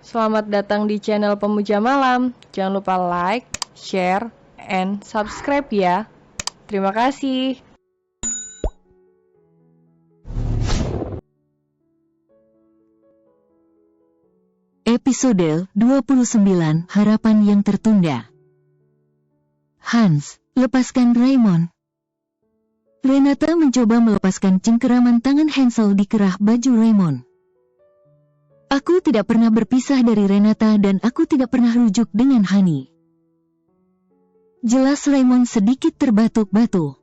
Selamat datang di channel Pemuja Malam. Jangan lupa like, share, and subscribe ya. Terima kasih. Episode 29, Harapan yang Tertunda. Hans, lepaskan Raymond. Renata mencoba melepaskan cengkeraman tangan Hansel di kerah baju Raymond. Aku tidak pernah berpisah dari Renata dan aku tidak pernah rujuk dengan Hani. Jelas Raymond sedikit terbatuk-batuk.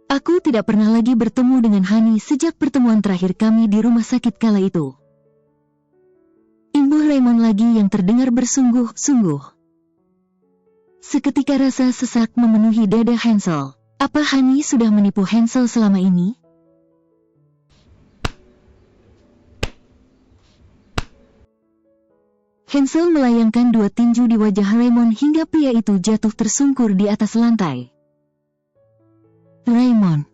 Aku tidak pernah lagi bertemu dengan Hani sejak pertemuan terakhir kami di rumah sakit kala itu. Imbuh Raymond lagi yang terdengar bersungguh-sungguh. Seketika rasa sesak memenuhi dada Hansel. Apa Hani sudah menipu Hansel selama ini? Hansel melayangkan dua tinju di wajah Raymond hingga pria itu jatuh tersungkur di atas lantai. Raymond.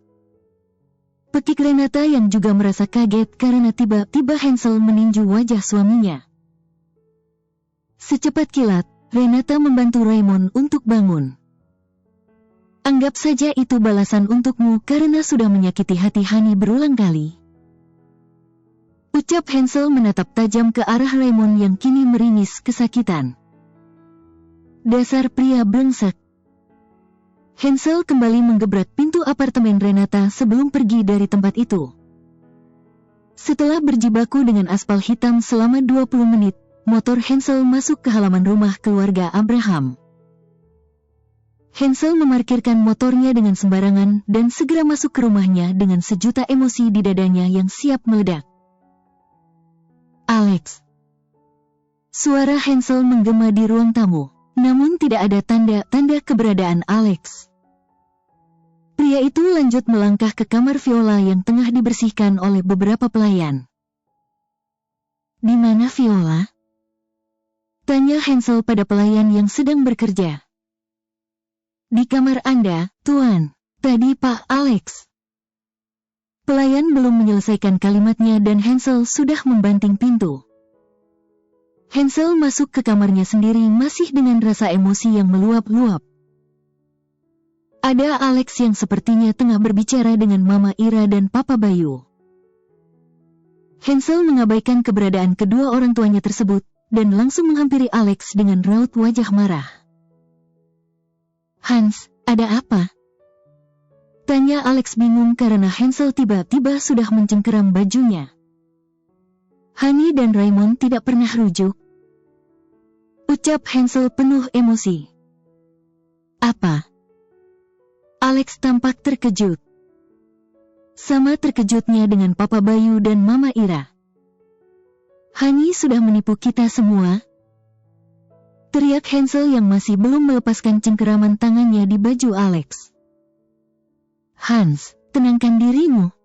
Pekik Renata yang juga merasa kaget karena tiba-tiba Hansel meninju wajah suaminya. Secepat kilat, Renata membantu Raymond untuk bangun. Anggap saja itu balasan untukmu karena sudah menyakiti hati Hani berulang kali. Ucap Hansel menatap tajam ke arah Raymond yang kini meringis kesakitan. Dasar pria brengsek. Hansel kembali menggebrak pintu apartemen Renata sebelum pergi dari tempat itu. Setelah berjibaku dengan aspal hitam selama 20 menit, motor Hansel masuk ke halaman rumah keluarga Abraham. Hansel memarkirkan motornya dengan sembarangan dan segera masuk ke rumahnya dengan sejuta emosi di dadanya yang siap meledak. Alex. Suara Hansel menggema di ruang tamu, namun tidak ada tanda-tanda keberadaan Alex. Pria itu lanjut melangkah ke kamar Viola yang tengah dibersihkan oleh beberapa pelayan. Di mana Viola? Tanya Hansel pada pelayan yang sedang bekerja. Di kamar Anda, Tuan. Tadi Pak Alex. Pelayan belum menyelesaikan kalimatnya dan Hansel sudah membanting pintu. Hansel masuk ke kamarnya sendiri masih dengan rasa emosi yang meluap-luap. Ada Alex yang sepertinya tengah berbicara dengan Mama Ira dan Papa Bayu. Hansel mengabaikan keberadaan kedua orang tuanya tersebut dan langsung menghampiri Alex dengan raut wajah marah. Hans, ada apa? Tanya Alex bingung karena Hansel tiba-tiba sudah mencengkeram bajunya. Hani dan Raymond tidak pernah rujuk. Ucap Hansel penuh emosi. Apa? Alex tampak terkejut. Sama terkejutnya dengan Papa Bayu dan Mama Ira. Hani sudah menipu kita semua. Teriak Hansel yang masih belum melepaskan cengkeraman tangannya di baju Alex. Hans, tenangkan dirimu.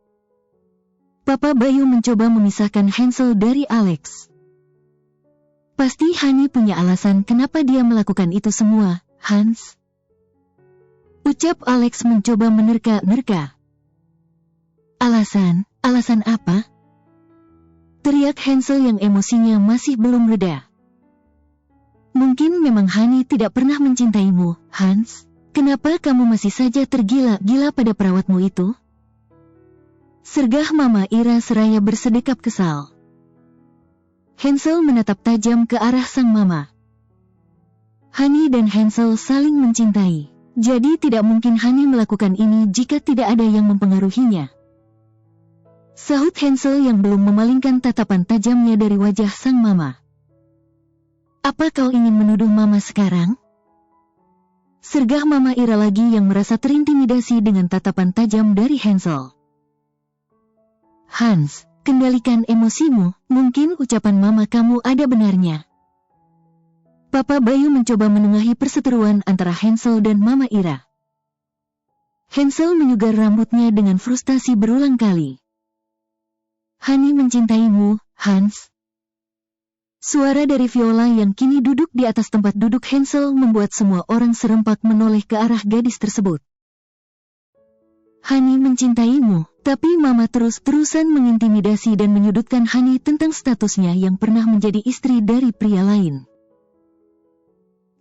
Papa Bayu mencoba memisahkan Hansel dari Alex. Pasti Hani punya alasan kenapa dia melakukan itu semua, Hans. Ucap Alex mencoba menerka-nerka. Alasan apa? Teriak Hansel yang emosinya masih belum reda. Mungkin memang Hani tidak pernah mencintaimu, Hans. Kenapa kamu masih saja tergila-gila pada perawatmu itu? Sergah Mama Ira seraya bersedekap kesal. Hansel menatap tajam ke arah sang mama. Hani dan Hansel saling mencintai. Jadi tidak mungkin Hani melakukan ini jika tidak ada yang mempengaruhinya. Sahut Hansel yang belum memalingkan tatapan tajamnya dari wajah sang mama. Apa kau ingin menuduh Mama sekarang? Sergah Mama Ira lagi yang merasa terintimidasi dengan tatapan tajam dari Hansel. Hans, kendalikan emosimu, mungkin ucapan Mama kamu ada benarnya. Papa Bayu mencoba menengahi perseteruan antara Hansel dan Mama Ira. Hansel menyugar rambutnya dengan frustasi berulang kali. Hani mencintaimu, Hans. Suara dari Viola yang kini duduk di atas tempat duduk Hansel membuat semua orang serempak menoleh ke arah gadis tersebut. Hani mencintaimu, tapi Mama terus-terusan mengintimidasi dan menyudutkan Hani tentang statusnya yang pernah menjadi istri dari pria lain.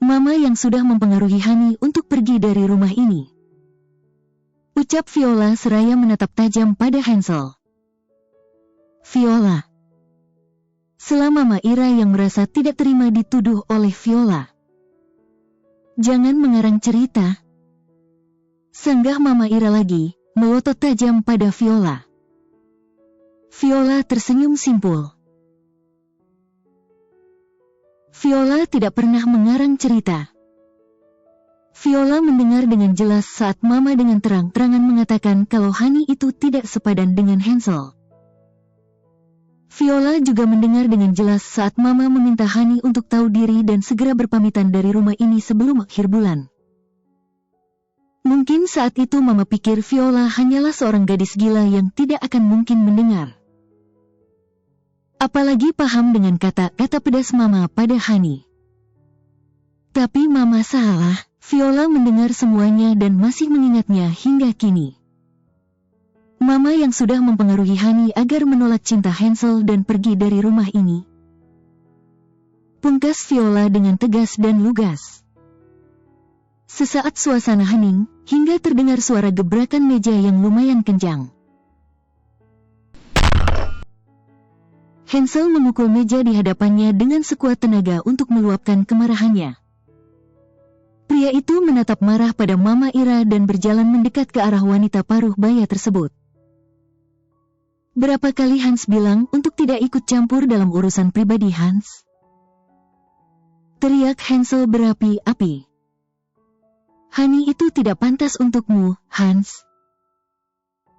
Mama yang sudah mempengaruhi Hani untuk pergi dari rumah ini. Ucap Viola seraya menatap tajam pada Hansel. Viola. Sela Mama Ira yang merasa tidak terima dituduh oleh Viola. Jangan mengarang cerita. Sanggah Mama Ira lagi, melotot tajam pada Viola. Viola tersenyum simpul. Viola tidak pernah mengarang cerita. Viola mendengar dengan jelas saat Mama dengan terang-terangan mengatakan kalau Hani itu tidak sepadan dengan Hansel. Viola juga mendengar dengan jelas saat Mama meminta Hani untuk tahu diri dan segera berpamitan dari rumah ini sebelum akhir bulan. Mungkin saat itu Mama pikir Viola hanyalah seorang gadis gila yang tidak akan mungkin mendengar. Apalagi paham dengan kata-kata pedas Mama pada Hani. Tapi Mama salah, Viola mendengar semuanya dan masih mengingatnya hingga kini. Mama yang sudah mempengaruhi Hani agar menolak cinta Hansel dan pergi dari rumah ini. Pungkas Viola dengan tegas dan lugas. Sesaat suasana hening, hingga terdengar suara gebrakan meja yang lumayan kencang. Hansel memukul meja di hadapannya dengan sekuat tenaga untuk meluapkan kemarahannya. Pria itu menatap marah pada Mama Ira dan berjalan mendekat ke arah wanita paruh baya tersebut. Berapa kali Hans bilang untuk tidak ikut campur dalam urusan pribadi Hans? Teriak Hansel berapi-api. Hani itu tidak pantas untukmu, Hans.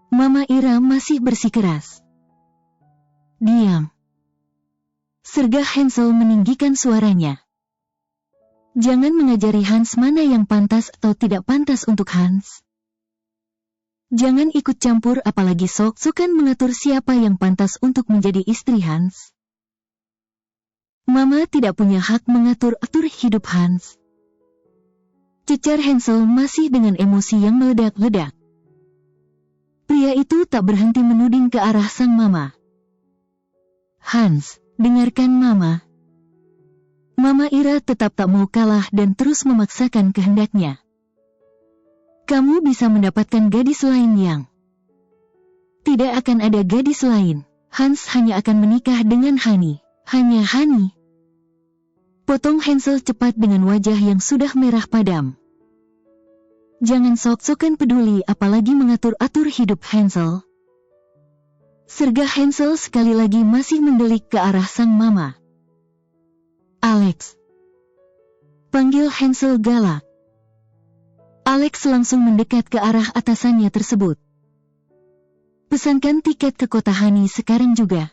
Mama Ira masih bersikeras. Diam. Sergah Hansel meninggikan suaranya. Jangan mengajari Hans mana yang pantas atau tidak pantas untuk Hans. Jangan ikut campur apalagi sok-sokan mengatur siapa yang pantas untuk menjadi istri Hans. Mama tidak punya hak mengatur-atur hidup Hans. Cecar Hansel masih dengan emosi yang meledak-ledak. Pria itu tak berhenti menuding ke arah sang mama. Hans, dengarkan Mama. Mama Ira tetap tak mau kalah dan terus memaksakan kehendaknya. Kamu bisa mendapatkan gadis lain yang... Tidak akan ada gadis lain. Hans hanya akan menikah dengan Hani. Hanya Hani. Potong Hansel cepat dengan wajah yang sudah merah padam. Jangan sok-sokan peduli apalagi mengatur-atur hidup Hansel. Sergah Hansel sekali lagi masih mendelik ke arah sang mama. Alex. Panggil Hansel galak. Alex langsung mendekat ke arah atasannya tersebut. Pesankan tiket ke kota Hani sekarang juga.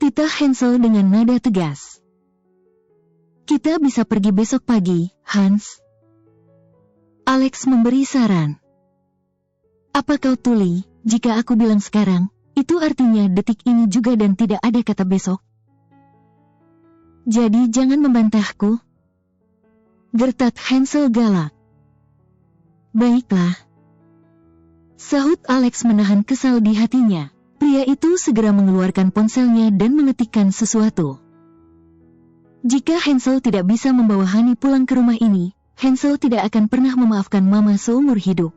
Titah Hansel dengan nada tegas. Kita bisa pergi besok pagi, Hans. Alex memberi saran. Apa kau tuli, jika aku bilang sekarang, itu artinya detik ini juga dan tidak ada kata besok. Jadi jangan membantahku. Gertak Hansel galak. Baiklah. Sahut Alex menahan kesal di hatinya. Pria itu segera mengeluarkan ponselnya dan mengetikkan sesuatu. Jika Hansel tidak bisa membawa Hani pulang ke rumah ini, Hansel tidak akan pernah memaafkan Mama seumur hidup.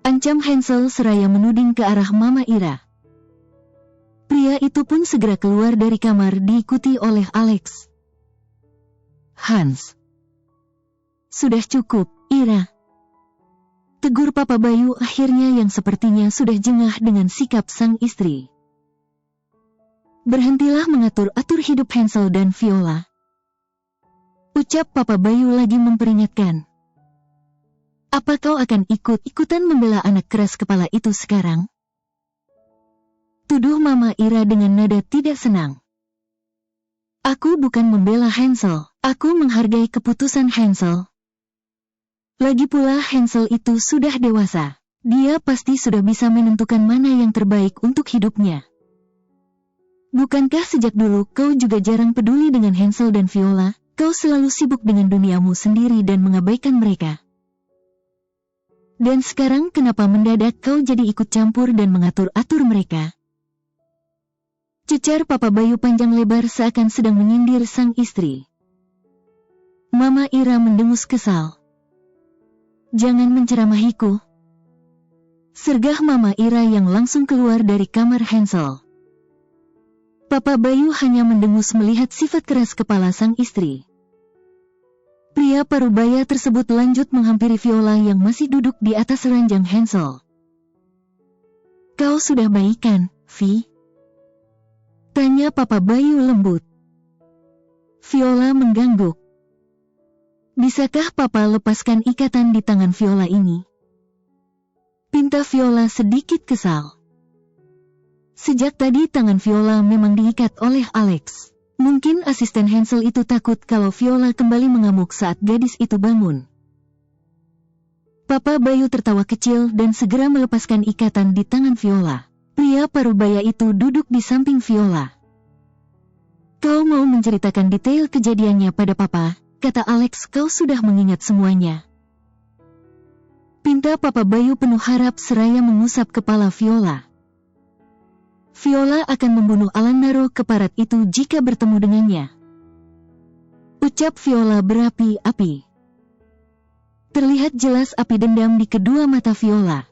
Ancam Hansel seraya menuding ke arah Mama Ira. Pria itu pun segera keluar dari kamar diikuti oleh Alex. Hans. Sudah cukup, Ira. Tegur Papa Bayu akhirnya yang sepertinya sudah jengah dengan sikap sang istri. Berhentilah mengatur-atur hidup Hansel dan Viola. Ucap Papa Bayu lagi memperingatkan. Apa kau akan ikut-ikutan membela anak keras kepala itu sekarang? Tuduh Mama Ira dengan nada tidak senang. Aku bukan membela Hansel, aku menghargai keputusan Hansel. Lagi pula Hansel itu sudah dewasa. Dia pasti sudah bisa menentukan mana yang terbaik untuk hidupnya. Bukankah sejak dulu kau juga jarang peduli dengan Hansel dan Viola? Kau selalu sibuk dengan duniamu sendiri dan mengabaikan mereka. Dan sekarang kenapa mendadak kau jadi ikut campur dan mengatur-atur mereka? Cecar Papa Bayu panjang lebar seakan sedang menyindir sang istri. Mama Ira mendengus kesal. Jangan menceramahiku. Sergah Mama Ira yang langsung keluar dari kamar Hansel. Papa Bayu hanya mendengus melihat sifat keras kepala sang istri. Pria parubaya tersebut lanjut menghampiri Viola yang masih duduk di atas ranjang Hansel. Kau sudah baikan, Vi? Tanya Papa Bayu lembut. Viola mengangguk. Bisakah Papa lepaskan ikatan di tangan Viola ini? Pinta Viola sedikit kesal. Sejak tadi tangan Viola memang diikat oleh Alex. Mungkin asisten Hansel itu takut kalau Viola kembali mengamuk saat gadis itu bangun. Papa Bayu tertawa kecil dan segera melepaskan ikatan di tangan Viola. Pria parubaya itu duduk di samping Viola. Kau mau menceritakan detail kejadiannya pada Papa, kata Alex, kau sudah mengingat semuanya. Pinta Papa Bayu penuh harap seraya mengusap kepala Viola. Viola akan membunuh Alan Naro keparat itu jika bertemu dengannya. Ucap Viola berapi-api. Terlihat jelas api dendam di kedua mata Viola.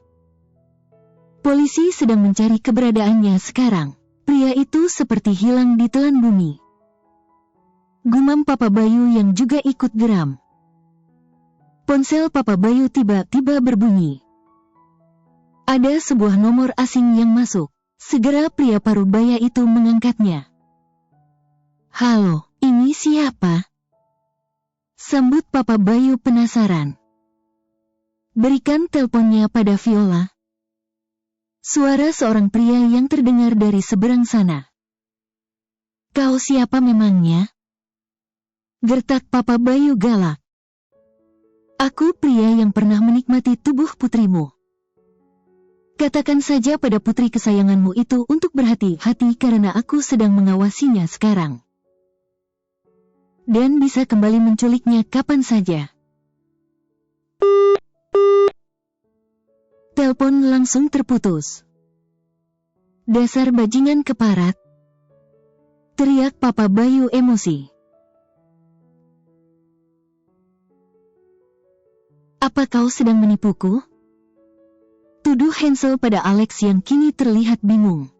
Polisi sedang mencari keberadaannya sekarang. Pria itu seperti hilang di telan bumi. Gumam Papa Bayu yang juga ikut geram. Ponsel Papa Bayu tiba-tiba berbunyi. Ada sebuah nomor asing yang masuk. Segera pria parubaya itu mengangkatnya. Halo, ini siapa? Sambut Papa Bayu penasaran. Berikan teleponnya pada Viola. Suara seorang pria yang terdengar dari seberang sana. Kau siapa memangnya? Gertak Papa Bayu galak. Aku pria yang pernah menikmati tubuh putrimu. Katakan saja pada putri kesayanganmu itu untuk berhati-hati karena aku sedang mengawasinya sekarang. Dan bisa kembali menculiknya kapan saja. Telepon langsung terputus. Dasar bajingan keparat. Teriak Papa Bayu emosi. Apa kau sedang menipuku? Tuduh Hansel pada Alex yang kini terlihat bingung.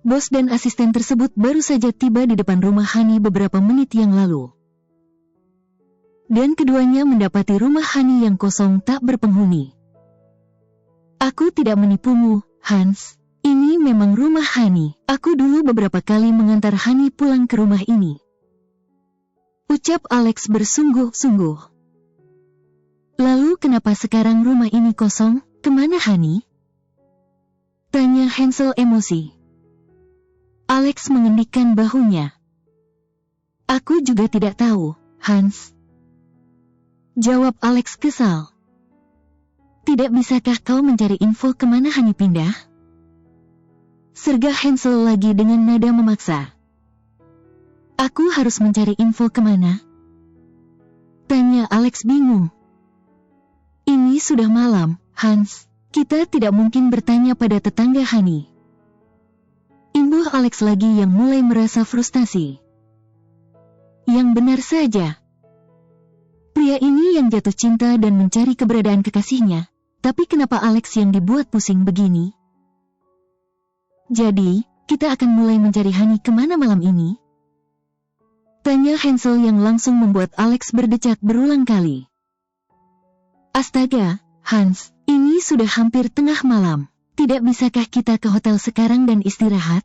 Bos dan asisten tersebut baru saja tiba di depan rumah Hani beberapa menit yang lalu. Dan keduanya mendapati rumah Hani yang kosong tak berpenghuni. Aku tidak menipumu, Hans. Ini memang rumah Hani. Aku dulu beberapa kali mengantar Hani pulang ke rumah ini. Ucap Alex bersungguh-sungguh. Lalu kenapa sekarang rumah ini kosong? Kemana Hani? Tanya Hansel emosi. Alex mengendikkan bahunya. Aku juga tidak tahu, Hans. Jawab Alex kesal. Tidak bisakah kau mencari info kemana Hani pindah? Sergah Hansel lagi dengan nada memaksa. Aku harus mencari info kemana? Tanya Alex bingung. Ini sudah malam, Hans. Kita tidak mungkin bertanya pada tetangga Hani. Imbuh Alex lagi yang mulai merasa frustasi. Yang benar saja. Pria ini yang jatuh cinta dan mencari keberadaan kekasihnya. Tapi kenapa Alex yang dibuat pusing begini? Jadi, kita akan mulai mencari Hani kemana malam ini? Tanya Hansel yang langsung membuat Alex berdecak berulang kali. Astaga, Hans, ini sudah hampir tengah malam. Tidak bisakah kita ke hotel sekarang dan istirahat?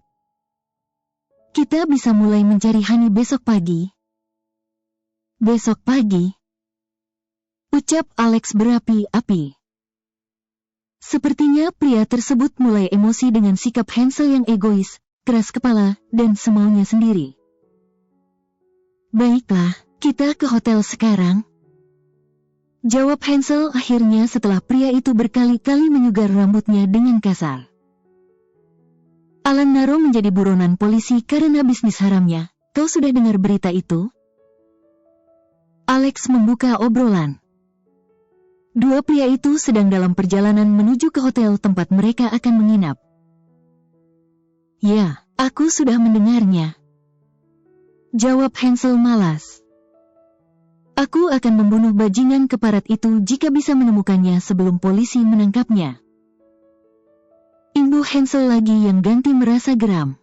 Kita bisa mulai mencari Hani besok pagi. Besok pagi? Ucap Alex berapi-api. Sepertinya pria tersebut mulai emosi dengan sikap Hansel yang egois, keras kepala, dan semaunya sendiri. Baiklah, kita ke hotel sekarang. Jawab Hansel akhirnya setelah pria itu berkali-kali menyugar rambutnya dengan kasar. Alan Naro menjadi buronan polisi karena bisnis haramnya. Kau sudah dengar berita itu? Alex membuka obrolan. Dua pria itu sedang dalam perjalanan menuju ke hotel tempat mereka akan menginap. Ya, aku sudah mendengarnya, jawab Hansel malas. Aku akan membunuh bajingan keparat itu jika bisa menemukannya sebelum polisi menangkapnya. Imbuh Hansel lagi yang ganti merasa geram.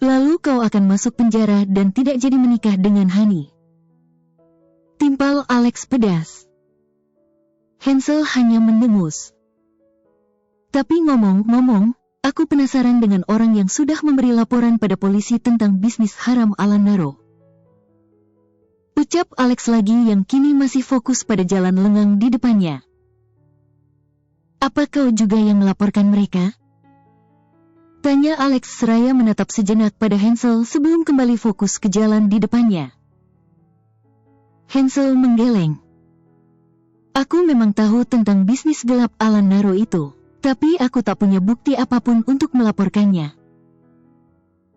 Lalu kau akan masuk penjara dan tidak jadi menikah dengan Hani, timpal Alex pedas. Hansel hanya mendengus. Tapi ngomong-ngomong, aku penasaran dengan orang yang sudah memberi laporan pada polisi tentang bisnis haram Alan Naro, ucap Alex lagi yang kini masih fokus pada jalan lengang di depannya. Apa kau juga yang melaporkan mereka? Tanya Alex seraya menatap sejenak pada Hansel sebelum kembali fokus ke jalan di depannya. Hansel menggeleng. Aku memang tahu tentang bisnis gelap Alan Naro itu, tapi aku tak punya bukti apapun untuk melaporkannya.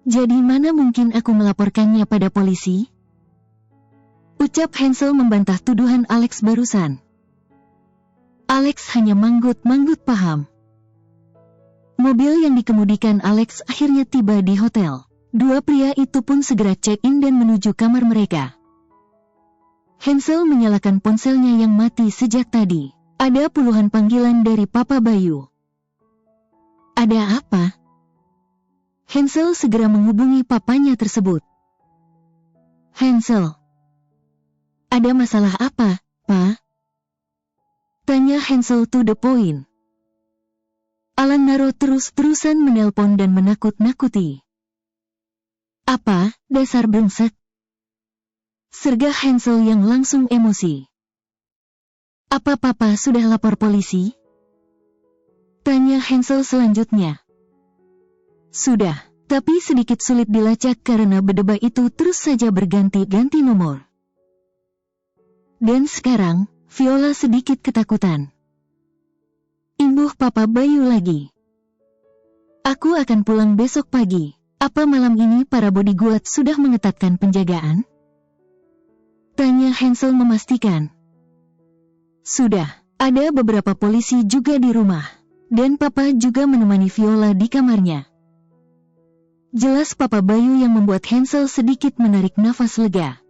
Jadi mana mungkin aku melaporkannya pada polisi? Ucap Hansel membantah tuduhan Alex barusan. Alex hanya manggut-manggut paham. Mobil yang dikemudikan Alex akhirnya tiba di hotel. Dua pria itu pun segera check-in dan menuju kamar mereka. Hansel menyalakan ponselnya yang mati sejak tadi. Ada puluhan panggilan dari Papa Bayu. Ada apa? Hansel segera menghubungi papanya tersebut. Hansel, ada masalah apa, Pa? Tanya Hansel to the point. Alan Naro terus-terusan menelpon dan menakut-nakuti. Apa, dasar brengsek? Sergah Hansel yang langsung emosi. Apa Papa sudah lapor polisi? Tanya Hansel selanjutnya. Sudah, tapi sedikit sulit dilacak karena bedebah itu terus saja berganti-ganti nomor. Dan sekarang, Viola sedikit ketakutan. Imbuh Papa Bayu lagi. Aku akan pulang besok pagi. Apa malam ini para bodyguard sudah mengetatkan penjagaan? Tanya Hansel memastikan. Sudah, ada beberapa polisi juga di rumah. Dan Papa juga menemani Viola di kamarnya. Jelas Papa Bayu yang membuat Hansel sedikit menarik nafas lega.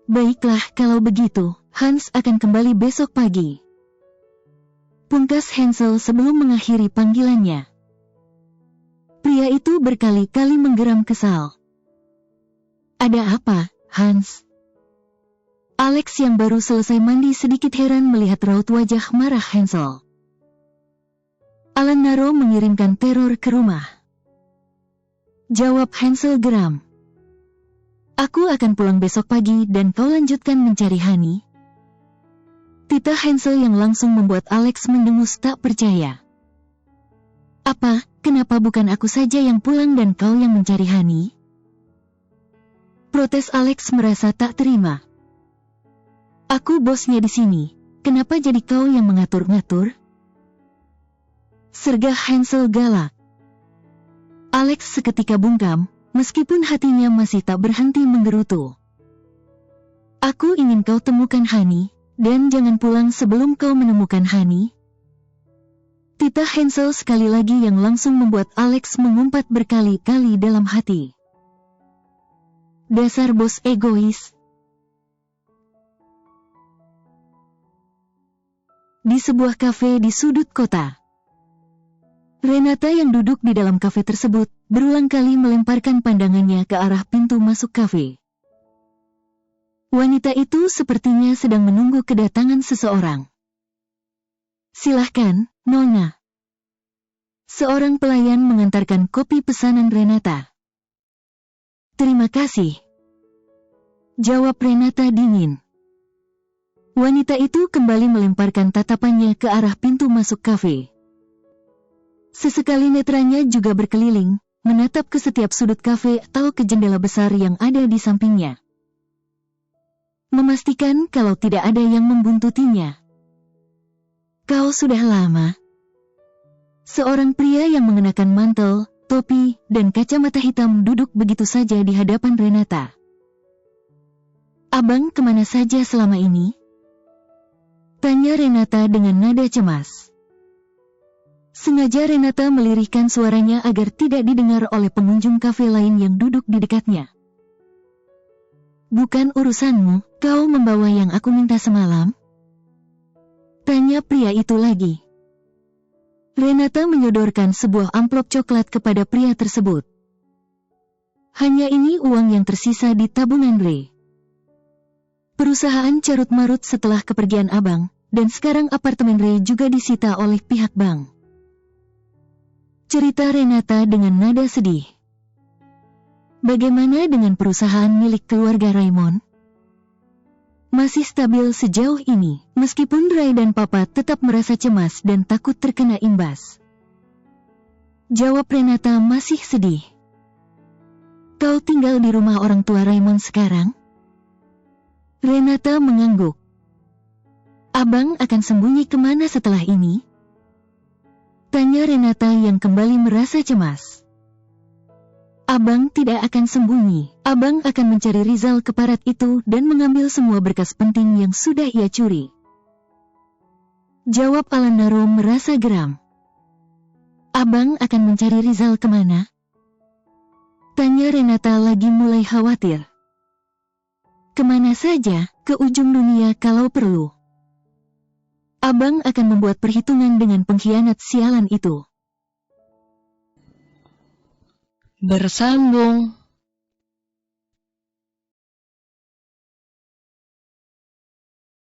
Baiklah kalau begitu, Hans akan kembali besok pagi. Pungkas Hansel sebelum mengakhiri panggilannya. Pria itu berkali-kali menggeram kesal. Ada apa, Hans? Alex yang baru selesai mandi sedikit heran melihat raut wajah marah Hansel. Alan Naro mengirimkan teror ke rumah. Jawab Hansel geram. Aku akan pulang besok pagi dan kau lanjutkan mencari Hani. Titah Hansel yang langsung membuat Alex mendengus tak percaya. Apa, kenapa bukan aku saja yang pulang dan kau yang mencari Hani? Protes Alex merasa tak terima. Aku bosnya di sini, kenapa jadi kau yang mengatur-ngatur? Sergah Hansel galak. Alex seketika bungkam, meskipun hatinya masih tak berhenti menggerutu. Aku ingin kau temukan Hani, dan jangan pulang sebelum kau menemukan Hani. Titah Hansel sekali lagi yang langsung membuat Alex mengumpat berkali-kali dalam hati. Dasar bos egois. Di sebuah kafe di sudut kota. Renata yang duduk di dalam kafe tersebut, berulang kali melemparkan pandangannya ke arah pintu masuk kafe. Wanita itu sepertinya sedang menunggu kedatangan seseorang. Silahkan, Nona. Seorang pelayan mengantarkan kopi pesanan Renata. Terima kasih. Jawab Renata dingin. Wanita itu kembali melemparkan tatapannya ke arah pintu masuk kafe. Sesekali netranya juga berkeliling, menatap ke setiap sudut kafe atau ke jendela besar yang ada di sampingnya. Memastikan kalau tidak ada yang membuntutinya. Kau sudah lama. Seorang pria yang mengenakan mantel, topi, dan kacamata hitam duduk begitu saja di hadapan Renata. Abang kemana saja selama ini? Tanya Renata dengan nada cemas. Sengaja Renata melirihkan suaranya agar tidak didengar oleh pengunjung kafe lain yang duduk di dekatnya. Bukan urusanmu, kau membawa yang aku minta semalam? Tanya pria itu lagi. Renata menyodorkan sebuah amplop coklat kepada pria tersebut. Hanya ini uang yang tersisa di tabungan Ray. Perusahaan carut-marut setelah kepergian abang, dan sekarang apartemen Ray juga disita oleh pihak bank. Cerita Renata dengan nada sedih. Bagaimana dengan perusahaan milik keluarga Raymond? Masih stabil sejauh ini, meskipun Ray dan Papa tetap merasa cemas dan takut terkena imbas. Jawab Renata masih sedih. Kau tinggal di rumah orang tua Raymond sekarang? Renata mengangguk. Abang akan sembunyi kemana setelah ini? Tanya Renata yang kembali merasa cemas. Abang tidak akan sembunyi. Abang akan mencari Rizal keparat itu dan mengambil semua berkas penting yang sudah ia curi. Jawab Alanaro merasa geram. Abang akan mencari Rizal kemana? Tanya Renata lagi mulai khawatir. Kemana saja, ke ujung dunia kalau perlu. Abang akan membuat perhitungan dengan pengkhianat sialan itu. Bersambung.